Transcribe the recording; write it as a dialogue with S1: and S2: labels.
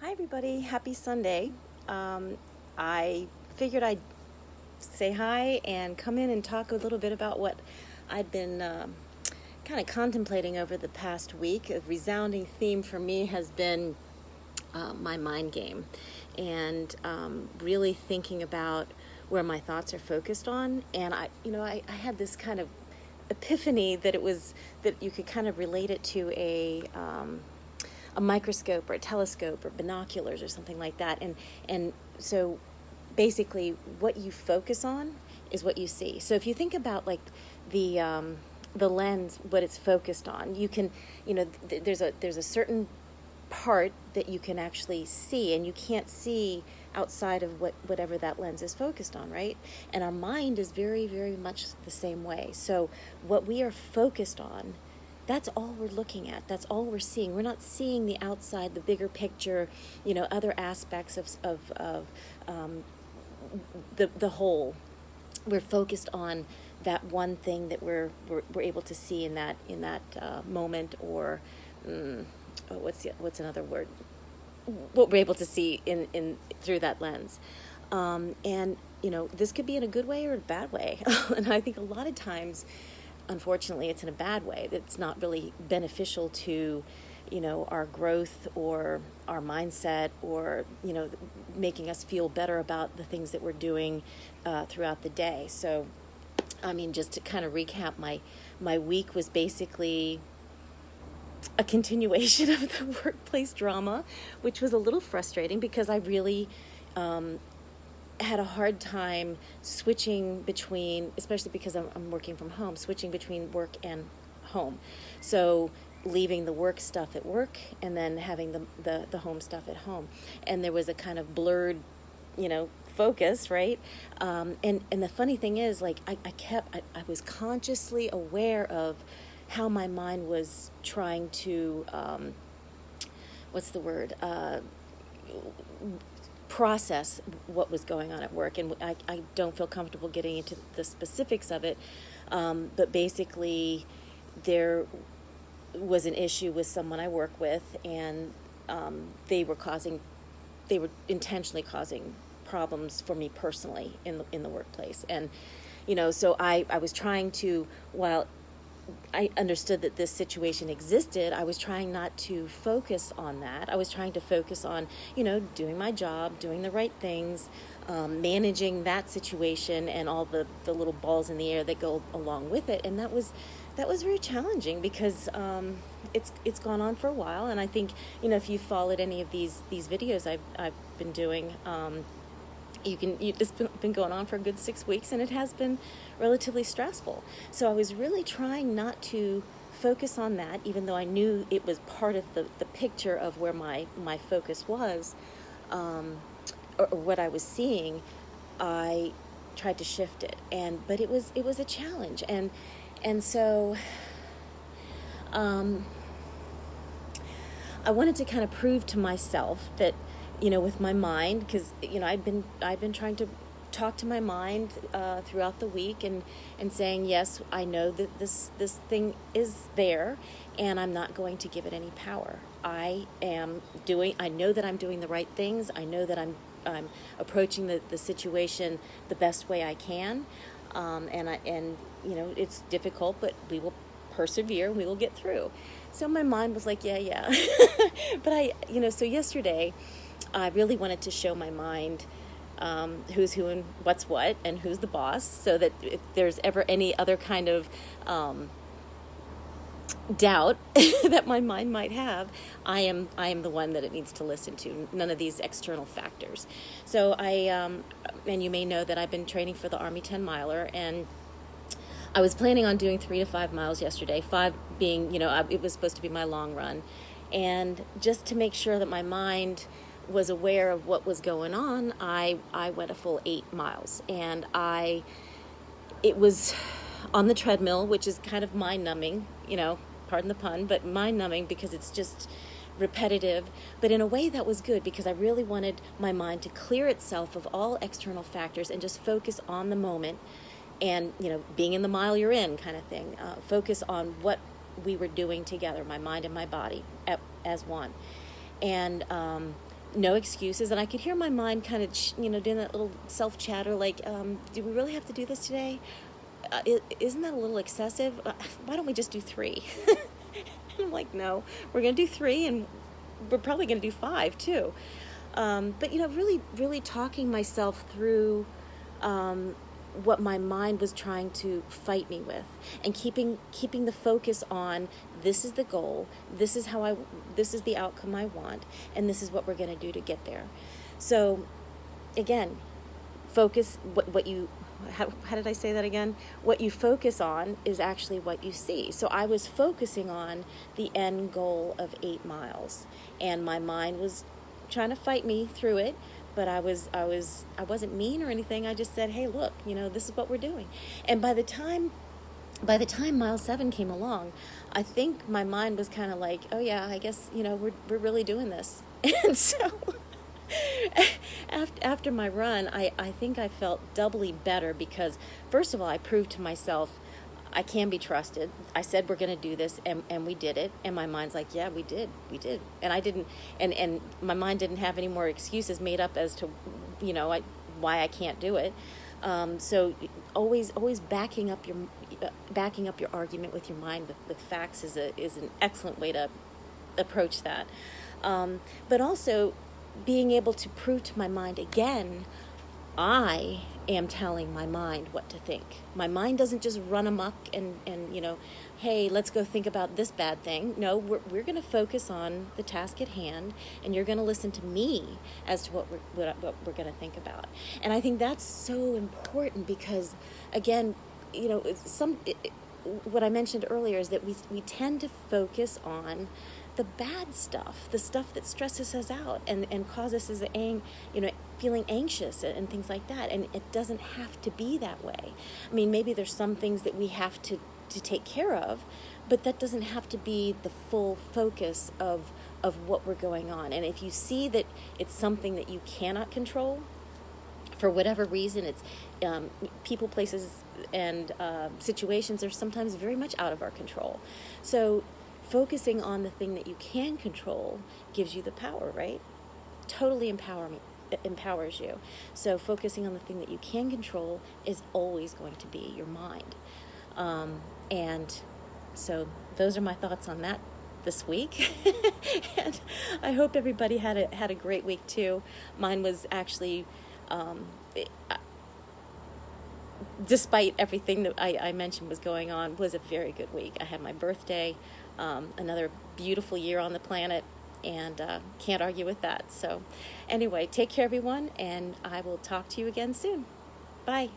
S1: Hi, everybody. Happy Sunday. I figured I'd say hi and come in and talk a little bit about what I'd been kind of contemplating over the past week. A resounding theme for me has been my mind game and really thinking about where my thoughts are focused on. And I had this kind of epiphany that you could kind of relate it to a microscope or a telescope or binoculars or something like that. And so basically what you focus on is what you see. So if you think about like the lens, what it's focused on, you can, there's a certain part that you can actually see, and you can't see outside of whatever that lens is focused on, right? And our mind is very, very much the same way. So what we are focused on, that's all we're looking at. That's all we're seeing. We're not seeing the outside, the bigger picture, other aspects of the whole. We're focused on that one thing that we're able to see in that moment, or what's another word? What we're able to see in through that lens. And this could be in a good way or a bad way. And I think a lot of times, unfortunately, it's in a bad way. That's not really beneficial to, our growth or our mindset, or, making us feel better about the things that we're doing throughout the day. So, just to kind of recap, my week was basically a continuation of the workplace drama, which was a little frustrating because I really had a hard time switching between, especially because I'm working from home, switching between work and home. So leaving the work stuff at work and then having the home stuff at home. And there was a kind of blurred, focus, right? And the funny thing is, like, I was consciously aware of how my mind was trying to, what's the word? Process what was going on at work. And I don't feel comfortable getting into the specifics of it. But basically, there was an issue with someone I work with, and they were intentionally causing problems for me personally in the workplace. And, so I was trying to, while I understood that this situation existed, I was trying not to focus on that. I was trying to focus on, doing my job, doing the right things, managing that situation and all the little balls in the air that go along with it. And that was very challenging because it's gone on for a while. And I think, if you followed any of these videos I've been doing, it's been going on for a good 6 weeks, and it has been relatively stressful. So I was really trying not to focus on that, even though I knew it was part of the picture of where my focus was, or what I was seeing. I tried to shift it, but it was a challenge, and so I wanted to kind of prove to myself that, with my mind, because I've been trying to talk to my mind throughout the week, and saying, yes, I know that this thing is there, and I'm not going to give it any power. I know that I'm doing the right things. I know that I'm approaching the situation the best way I can, and it's difficult, but we will persevere. We will get through. So my mind was like, yeah. But so yesterday, I really wanted to show my mind who's who and what's what, and who's the boss, so that if there's ever any other kind of doubt that my mind might have, I am the one that it needs to listen to. None of these external factors. So and you may know that I've been training for the Army 10 miler, and I was planning on doing 3 to 5 miles yesterday, 5 being, it was supposed to be my long run. And just to make sure that my mind was aware of what was going on, I went a full 8 miles. And it was on the treadmill, which is kind of mind-numbing, pardon the pun, but mind-numbing because it's just repetitive. But in a way that was good, because I really wanted my mind to clear itself of all external factors and just focus on the moment. And, being in the mile you're in kind of thing. Focus on what we were doing together, my mind and my body as one. And no excuses. And I could hear my mind kind of, doing that little self chatter, like, do we really have to do this today? Isn't that a little excessive? Why don't we just do 3? And I'm like, no, we're going to do 3, and we're probably going to do 5 too. But, really, really talking myself through what my mind was trying to fight me with, and keeping the focus on, this is the goal, this is the outcome I want, and this is what we're going to do to get there. So again, focus how did I say that again? What you focus on is actually what you see. So I was focusing on the end goal of 8 miles, and my mind was trying to fight me through it, but I wasn't mean or anything. I just said, hey, look, this is what we're doing. And by the time mile 7 came along, I think my mind was kind of like, oh yeah, I guess, we're really doing this. And so after my run, I think I felt doubly better, because first of all, I proved to myself I can be trusted. I said we're going to do this, and we did it. And my mind's like, yeah, we did. And I didn't, and my mind didn't have any more excuses made up as to, why I can't do it. So always backing up your argument with your mind with facts is an excellent way to approach that. But also being able to prove to my mind again, I am telling my mind what to think. My mind doesn't just run amok and hey, let's go think about this bad thing. No, we're going to focus on the task at hand, and you're going to listen to me as to what we're going to think about. And I think that's so important, because again, what I mentioned earlier is that we tend to focus on the bad stuff, the stuff that stresses us out and causes us feeling anxious and things like that. And it doesn't have to be that way. I mean, maybe there's some things that we have to take care of, but that doesn't have to be the full focus of what we're going on. And if you see that it's something that you cannot control, for whatever reason, it's people, places, and situations are sometimes very much out of our control. So focusing on the thing that you can control gives you the power, right? Totally empowers you. So focusing on the thing that you can control is always going to be your mind. And so those are my thoughts on that this week. And I hope everybody had a great week too. Mine was actually, despite everything that I mentioned was going on, was a very good week. I had my birthday, another beautiful year on the planet, and can't argue with that. So anyway, take care, everyone, and I will talk to you again soon. Bye.